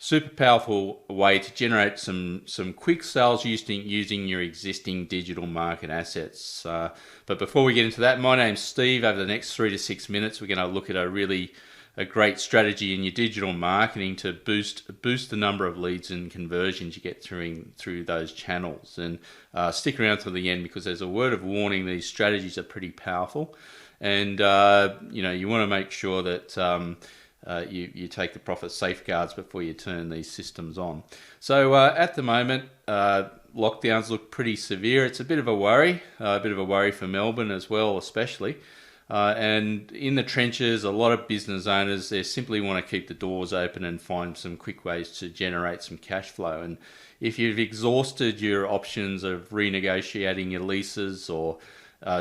super powerful way to generate some quick sales using your existing digital market assets. But before we get into that, my name's Steve. Over the next 3 to 6 minutes, we're going to look at a great strategy in your digital marketing to boost the number of leads and conversions you get through those channels. And stick around till the end, because there's a word of warning: these strategies are pretty powerful, and you want to make sure that you take the proper safeguards before you turn these systems on. So at the moment, lockdowns look pretty severe. It's a bit of a worry for Melbourne as well, especially. And in the trenches, a lot of business owners, they simply want to keep the doors open and find some quick ways to generate some cash flow. And if you've exhausted your options of renegotiating your leases or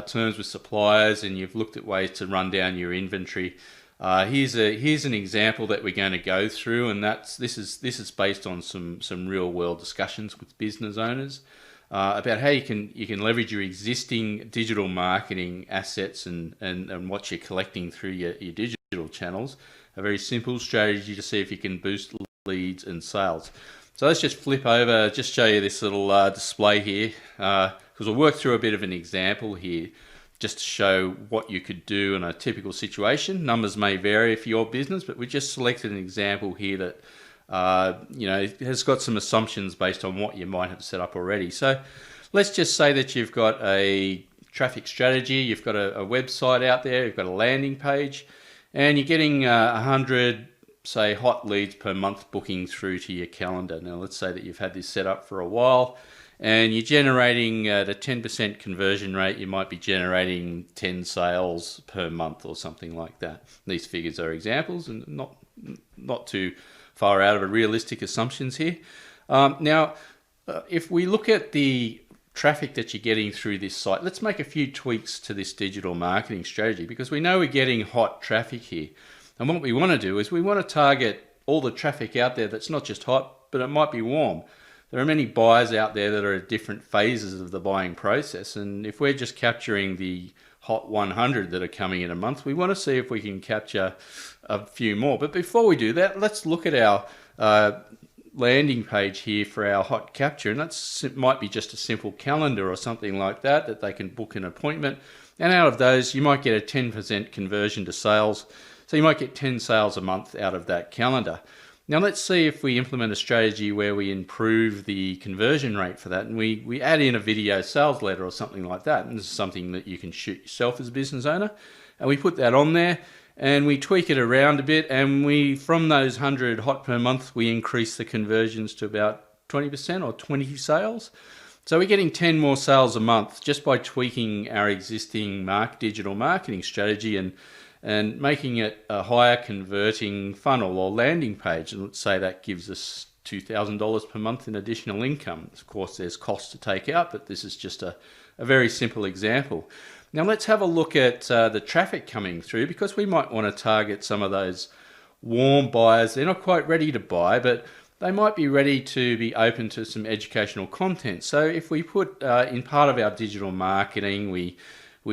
terms with suppliers, and you've looked at ways to run down your inventory, here's an example that we're going to go through, and this is based on some real world discussions with business owners about how you can leverage your existing digital marketing assets and what you're collecting through your digital channels. A very simple strategy to see if you can boost leads and sales. So let's just flip over, just show you this little display here, because we'll work through a bit of an example here, just to show what you could do in a typical situation. Numbers may vary for your business, but we just selected an example here that has got some assumptions based on what you might have set up already. So let's just say that you've got a traffic strategy, you've got a website out there, you've got a landing page, and you're getting 100, say, hot leads per month booking through to your calendar. Now let's say that you've had this set up for a while, and you're generating at a 10% conversion rate, you might be generating 10 sales per month or something like that. These figures are examples and not too far out of a realistic assumptions here. Now, if we look at the traffic that you're getting through this site, let's make a few tweaks to this digital marketing strategy, because we know we're getting hot traffic here. And what we want to do is we want to target all the traffic out there that's not just hot, but it might be warm. There are many buyers out there that are at different phases of the buying process, and if we're just capturing the hot 100 that are coming in a month, we want to see if we can capture a few more. But before we do that, let's look at our landing page here for our hot capture, and it might be just a simple calendar or something like that they can book an appointment, and out of those you might get a 10% conversion to sales, so you might get 10 sales a month out of that calendar. Now let's see if we implement a strategy where we improve the conversion rate for that, and we add in a video sales letter or something like that. And this is something that you can shoot yourself as a business owner. And we put that on there and we tweak it around a bit, and from those 100 hot per month, we increase the conversions to about 20% or 20 sales. So we're getting 10 more sales a month just by tweaking our existing digital marketing strategy and making it a higher converting funnel or landing page. And let's say that gives us $2,000 per month in additional income. Of course, there's costs to take out, but this is just a very simple example. Now let's have a look at the traffic coming through, because we might want to target some of those warm buyers. They're not quite ready to buy, but they might be ready to be open to some educational content. So if we put in part of our digital marketing, we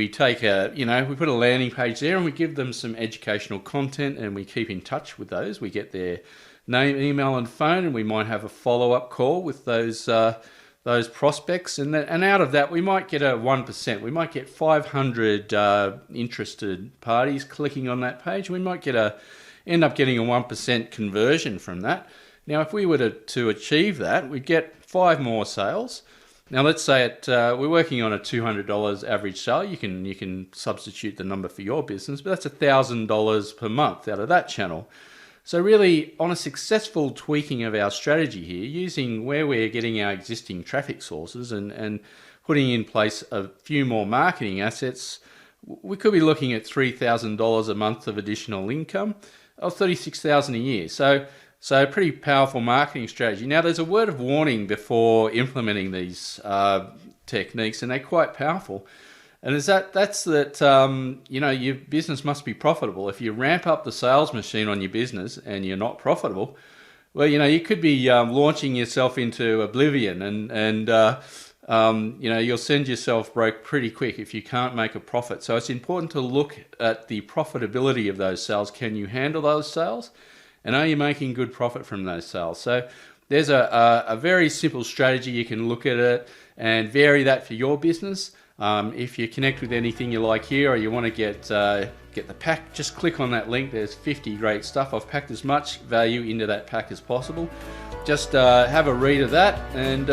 take we put a landing page there and we give them some educational content, and we keep in touch with those. We get their name, email and phone, and we might have a follow-up call with those prospects. And out of that, we might get a 1%. We might get 500 interested parties clicking on that page. We might end up getting a 1% conversion from that. Now, if we were to achieve that, we'd get 5 more sales. Now let's say we're working on a $200 average sale. You can substitute the number for your business, but that's $1,000 per month out of that channel. So really, on a successful tweaking of our strategy here, using where we're getting our existing traffic sources and putting in place a few more marketing assets, we could be looking at $3,000 a month of additional income, or $36,000 a year. So a pretty powerful marketing strategy. Now, there's a word of warning before implementing these techniques, and they're quite powerful. And that's that your business must be profitable. If you ramp up the sales machine on your business and you're not profitable, well, you could be launching yourself into oblivion, and you'll send yourself broke pretty quick if you can't make a profit. So it's important to look at the profitability of those sales. Can you handle those sales? and are you making good profit from those sales? So there's a very simple strategy. You can look at it and vary that for your business. If you connect with anything you like here, or you want to get the pack, just click on that link. There's 50 great stuff. I've packed as much value into that pack as possible. Just have a read of that, and